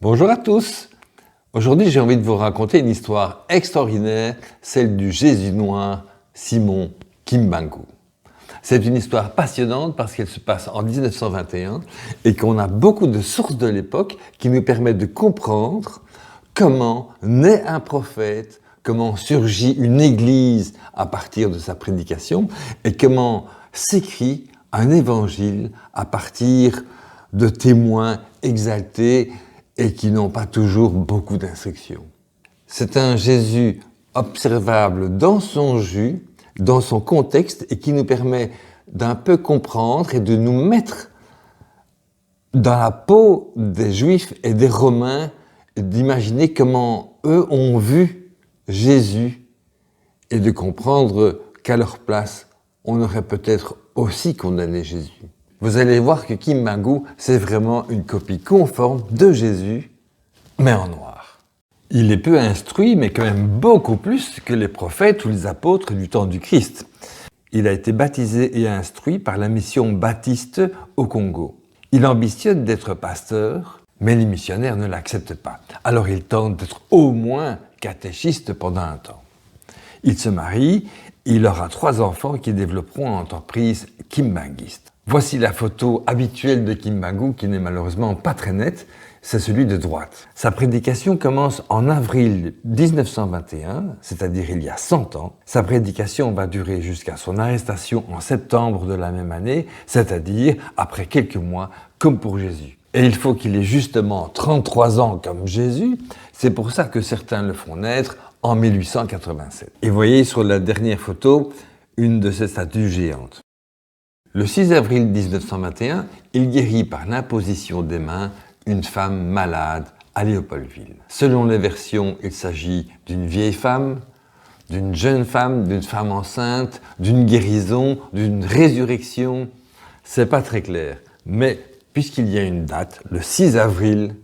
Bonjour à tous. Aujourd'hui, j'ai envie de vous raconter une histoire extraordinaire, celle du Jésus noir Simon Kimbangu. C'est une histoire passionnante parce qu'elle se passe en 1921 et qu'on a beaucoup de sources de l'époque qui nous permettent de comprendre comment naît un prophète, comment surgit une église à partir de sa prédication et comment s'écrit un évangile à partir de témoins exaltés et qui n'ont pas toujours beaucoup d'instructions. C'est un Jésus observable dans son jus, dans son contexte, et qui nous permet d'un peu comprendre et de nous mettre dans la peau des Juifs et des Romains, d'imaginer comment eux ont vu Jésus et de comprendre qu'à leur place, on aurait peut-être aussi condamné Jésus. Vous allez voir que Kimbangu, c'est vraiment une copie conforme de Jésus, mais en noir. Il est peu instruit, mais quand même beaucoup plus que les prophètes ou les apôtres du temps du Christ. Il a été baptisé et instruit par la mission baptiste au Congo. Il ambitionne d'être pasteur, mais les missionnaires ne l'acceptent pas. Alors il tente d'être au moins catéchiste pendant un temps. Il se marie, il aura 3 enfants qui développeront une entreprise kimbanguiste. Voici la photo habituelle de Kimbangu, qui n'est malheureusement pas très nette, c'est celui de droite. Sa prédication commence en avril 1921, c'est-à-dire il y a 100 ans. Sa prédication va durer jusqu'à son arrestation en septembre de la même année, c'est-à-dire après quelques mois, comme pour Jésus. Et il faut qu'il ait justement 33 ans comme Jésus, c'est pour ça que certains le font naître en 1887. Et vous voyez sur la dernière photo, une de ces statues géantes. Le 6 avril 1921, il guérit par l'imposition des mains une femme malade à Léopoldville. Selon les versions, il s'agit d'une vieille femme, d'une jeune femme, d'une femme enceinte, d'une guérison, d'une résurrection. C'est pas très clair, mais puisqu'il y a une date, le 6 avril,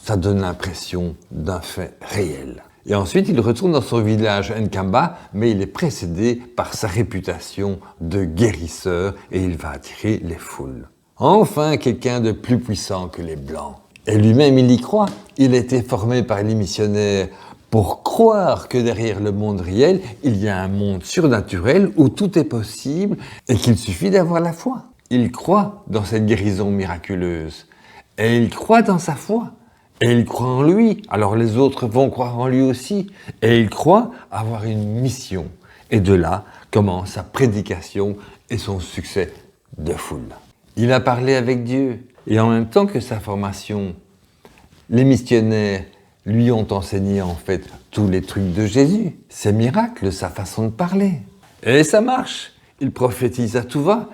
ça donne l'impression d'un fait réel. Et ensuite, il retourne dans son village Nkamba, mais il est précédé par sa réputation de guérisseur et il va attirer les foules. Enfin, quelqu'un de plus puissant que les Blancs. Et lui-même, il y croit. Il a été formé par les missionnaires pour croire que derrière le monde réel, il y a un monde surnaturel où tout est possible et qu'il suffit d'avoir la foi. Il croit dans cette guérison miraculeuse et il croit dans sa foi. Et il croit en lui, alors les autres vont croire en lui aussi. Et il croit avoir une mission. Et de là commence sa prédication et son succès de foule. Il a parlé avec Dieu. Et en même temps que sa formation, les missionnaires lui ont enseigné en fait tous les trucs de Jésus. Ses miracles, sa façon de parler. Et ça marche. Il prophétise à tout va.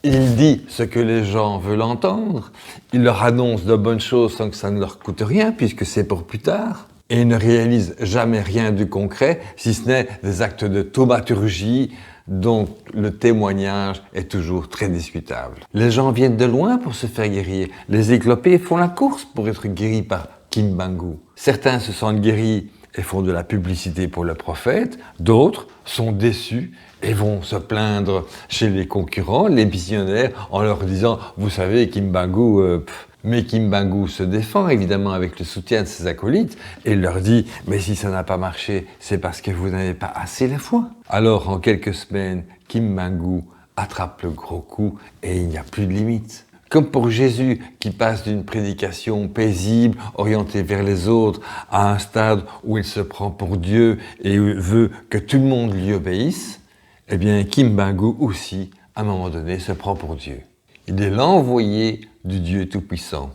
Il dit ce que les gens veulent entendre, il leur annonce de bonnes choses sans que ça ne leur coûte rien, puisque c'est pour plus tard. Et il ne réalise jamais rien de concret, si ce n'est des actes de thaumaturgie dont le témoignage est toujours très discutable. Les gens viennent de loin pour se faire guérir. Les éclopés font la course pour être guéris par Kimbangu. Certains se sentent guéris et font de la publicité pour le prophète, d'autres sont déçus et vont se plaindre chez les concurrents, les missionnaires, en leur disant « Vous savez, Kimbangu, mais Kimbangu se défend évidemment avec le soutien de ses acolytes et il leur dit « Mais si ça n'a pas marché, c'est parce que vous n'avez pas assez la foi. » Alors en quelques semaines, Kimbangu attrape le gros coup et il n'y a plus de limite. Comme pour Jésus qui passe d'une prédication paisible, orientée vers les autres, à un stade où il se prend pour Dieu et veut que tout le monde lui obéisse, eh bien Kimbangu aussi, à un moment donné, se prend pour Dieu. Il est l'envoyé du Dieu Tout-Puissant.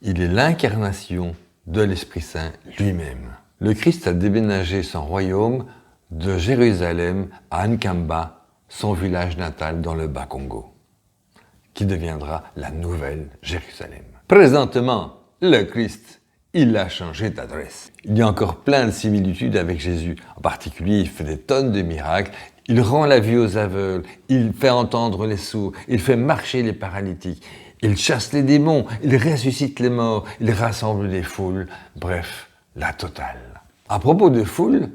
Il est l'incarnation de l'Esprit Saint lui-même. Le Christ a déménagé son royaume de Jérusalem à Nkamba, son village natal dans le Bas-Congo, qui deviendra la nouvelle Jérusalem. Présentement, le Christ, il a changé d'adresse. Il y a encore plein de similitudes avec Jésus. En particulier, il fait des tonnes de miracles. Il rend la vue aux aveugles, il fait entendre les sourds, il fait marcher les paralytiques, il chasse les démons, il ressuscite les morts, il rassemble les foules. Bref, la totale. À propos de foule,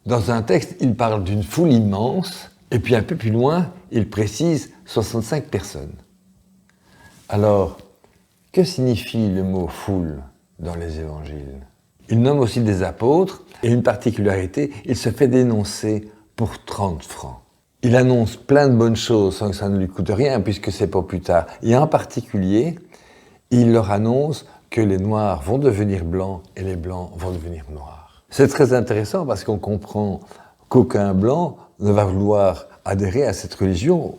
dans un texte, il parle d'une foule immense, et puis un peu plus loin, il précise 65 personnes. Alors, que signifie le mot foule ? dans les évangiles. Il nomme aussi des apôtres, et une particularité, il se fait dénoncer pour 30 francs. Il annonce plein de bonnes choses sans que ça ne lui coûte rien, puisque c'est pour plus tard. Et en particulier, il leur annonce que les Noirs vont devenir blancs et les Blancs vont devenir noirs. C'est très intéressant parce qu'on comprend qu'aucun Blanc ne va vouloir adhérer à cette religion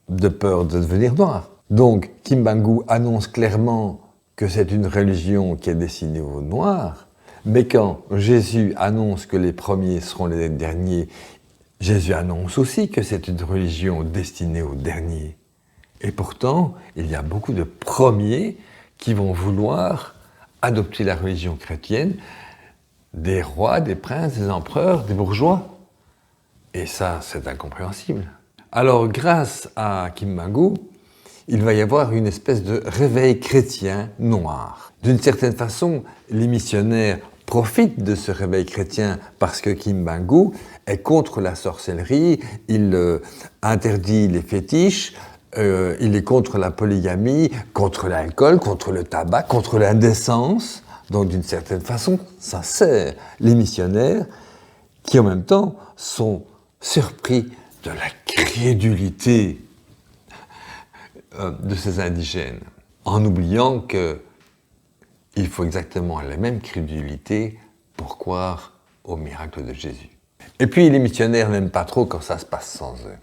de peur de devenir noir. Donc, Kimbangu annonce clairement que c'est une religion qui est destinée aux Noirs, mais quand Jésus annonce que les premiers seront les derniers, Jésus annonce aussi que c'est une religion destinée aux derniers. Et pourtant, il y a beaucoup de premiers qui vont vouloir adopter la religion chrétienne, des rois, des princes, des empereurs, des bourgeois. Et ça, c'est incompréhensible. Alors, grâce à Kimbangu, il va y avoir une espèce de réveil chrétien noir. D'une certaine façon, les missionnaires profitent de ce réveil chrétien parce que Kimbangu est contre la sorcellerie, il interdit les fétiches, il est contre la polygamie, contre l'alcool, contre le tabac, contre l'indécence. Donc d'une certaine façon, ça sert les missionnaires qui en même temps sont surpris de la crédulité de ces indigènes, en oubliant qu'il faut exactement la même crédulité pour croire au miracle de Jésus. Et puis les missionnaires n'aiment pas trop quand ça se passe sans eux.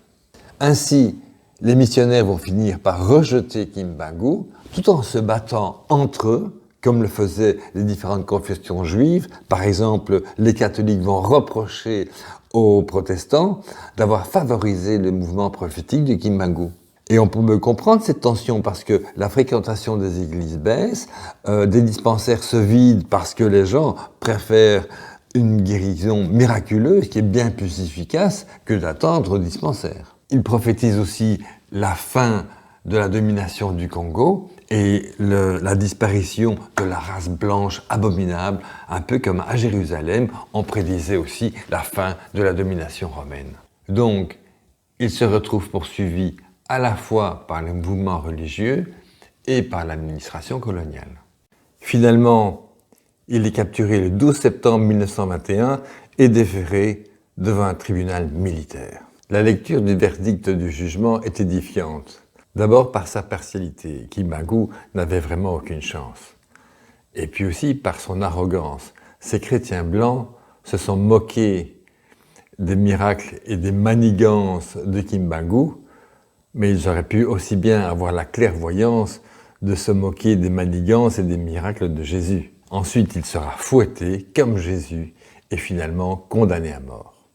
Ainsi, les missionnaires vont finir par rejeter Kimbangu, tout en se battant entre eux, comme le faisaient les différentes confessions juives. Par exemple, les catholiques vont reprocher aux protestants d'avoir favorisé le mouvement prophétique de Kimbangu. Et on peut comprendre cette tension parce que la fréquentation des églises baisse, des dispensaires se vident parce que les gens préfèrent une guérison miraculeuse qui est bien plus efficace que d'attendre au dispensaire. Il prophétise aussi la fin de la domination du Congo et la disparition de la race blanche abominable, un peu comme à Jérusalem, on prédisait aussi la fin de la domination romaine. Donc, il se retrouve poursuivi à la fois par le mouvement religieux et par l'administration coloniale. Finalement, il est capturé le 12 septembre 1921 et déféré devant un tribunal militaire. La lecture du verdict du jugement est édifiante. D'abord par sa partialité, Kimbangu n'avait vraiment aucune chance. Et puis aussi par son arrogance. Ces chrétiens blancs se sont moqués des miracles et des manigances de Kimbangu, mais ils auraient pu aussi bien avoir la clairvoyance de se moquer des manigances et des miracles de Jésus. Ensuite, il sera fouetté comme Jésus et finalement condamné à mort.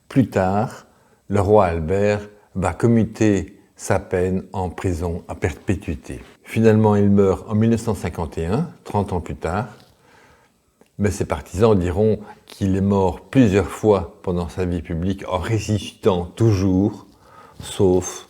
Plus tard, le roi Albert va commuter sa peine en prison à perpétuité. Finalement, il meurt en 1951, 30 ans plus tard, mais ses partisans diront qu'il est mort plusieurs fois pendant sa vie publique en résistant toujours, sauf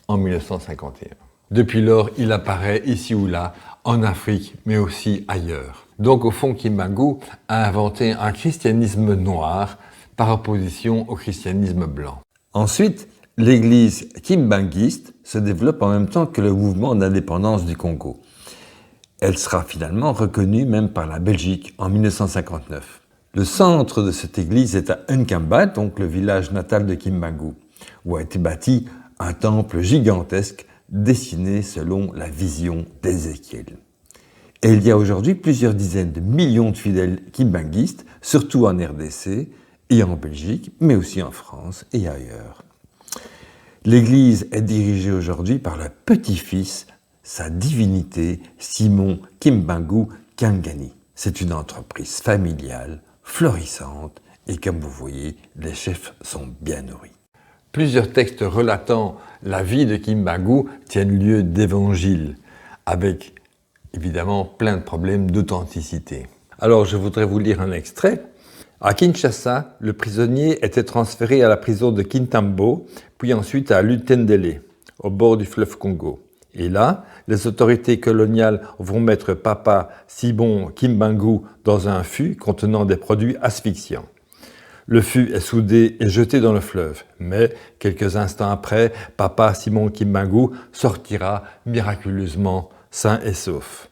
en 1951. Depuis lors, il apparaît ici ou là, en Afrique, mais aussi ailleurs. Donc au fond, Kimbangu a inventé un christianisme noir par opposition au christianisme blanc. Ensuite, l'église kimbanguiste se développe en même temps que le mouvement d'indépendance du Congo. Elle sera finalement reconnue même par la Belgique en 1959. Le centre de cette église est à Nkamba, donc le village natal de Kimbangu, où a été bâti un temple gigantesque dessiné selon la vision d'Ézéchiel. Et il y a aujourd'hui plusieurs dizaines de millions de fidèles kimbanguistes, surtout en RDC et en Belgique, mais aussi en France et ailleurs. L'église est dirigée aujourd'hui par le petit-fils, sa divinité, Simon Kimbangu Kangani. C'est une entreprise familiale, florissante, et comme vous voyez, les chefs sont bien nourris. Plusieurs textes relatant la vie de Kimbangu tiennent lieu d'évangiles, avec évidemment plein de problèmes d'authenticité. Alors je voudrais vous lire un extrait. À Kinshasa, le prisonnier était transféré à la prison de Kintambo, puis ensuite à Lutendele, au bord du fleuve Congo. Et là, les autorités coloniales vont mettre Papa Simon Kimbangu dans un fût contenant des produits asphyxiants. Le fût est soudé et jeté dans le fleuve, mais quelques instants après, Papa Simon Kimbangu sortira miraculeusement sain et sauf.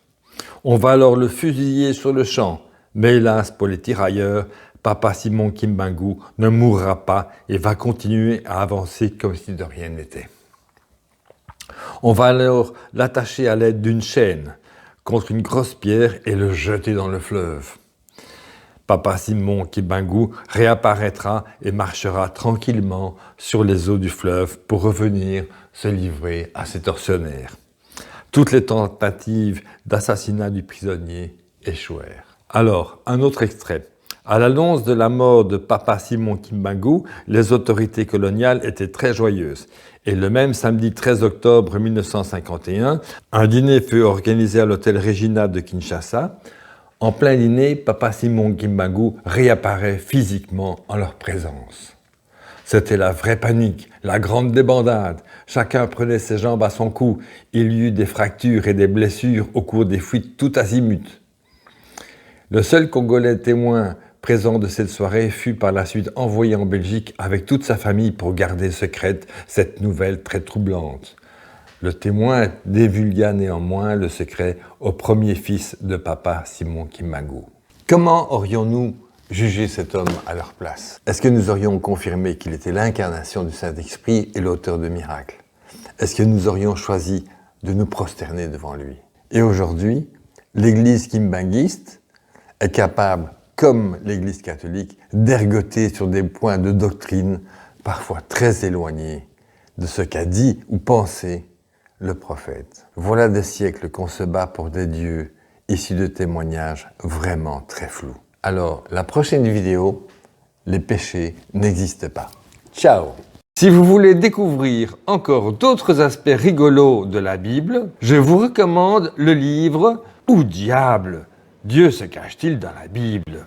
On va alors le fusiller sur le champ. Mais hélas pour les tirailleurs, Papa Simon Kimbangu ne mourra pas et va continuer à avancer comme si de rien n'était. On va alors l'attacher à l'aide d'une chaîne contre une grosse pierre et le jeter dans le fleuve. Papa Simon Kimbangu réapparaîtra et marchera tranquillement sur les eaux du fleuve pour revenir se livrer à ses tortionnaires. Toutes les tentatives d'assassinat du prisonnier échouèrent. Alors, un autre extrait. À l'annonce de la mort de Papa Simon Kimbangu, les autorités coloniales étaient très joyeuses. Et le même samedi 13 octobre 1951, un dîner fut organisé à l'hôtel Regina de Kinshasa. En plein dîner, Papa Simon Kimbangu réapparaît physiquement en leur présence. C'était la vraie panique, la grande débandade. Chacun prenait ses jambes à son cou. Il y eut des fractures et des blessures au cours des fuites tout azimut. Le seul Congolais témoin présent de cette soirée fut par la suite envoyé en Belgique avec toute sa famille pour garder secrète cette nouvelle très troublante. Le témoin divulgua néanmoins le secret au premier fils de Papa Simon Kimbangu. Comment aurions-nous jugé cet homme à leur place? Est-ce que nous aurions confirmé qu'il était l'incarnation du Saint-Esprit et l'auteur de miracles? Est-ce que nous aurions choisi de nous prosterner devant lui? Et aujourd'hui, l'Église kimbanguiste est capable, comme l'Église catholique, d'ergoter sur des points de doctrine parfois très éloignés de ce qu'a dit ou pensé le prophète. Voilà des siècles qu'on se bat pour des dieux issus de témoignages vraiment très flous. Alors, la prochaine vidéo, les péchés n'existent pas. Ciao! Si vous voulez découvrir encore d'autres aspects rigolos de la Bible, je vous recommande le livre « Où diable Dieu se cache-t-il dans la Bible ?»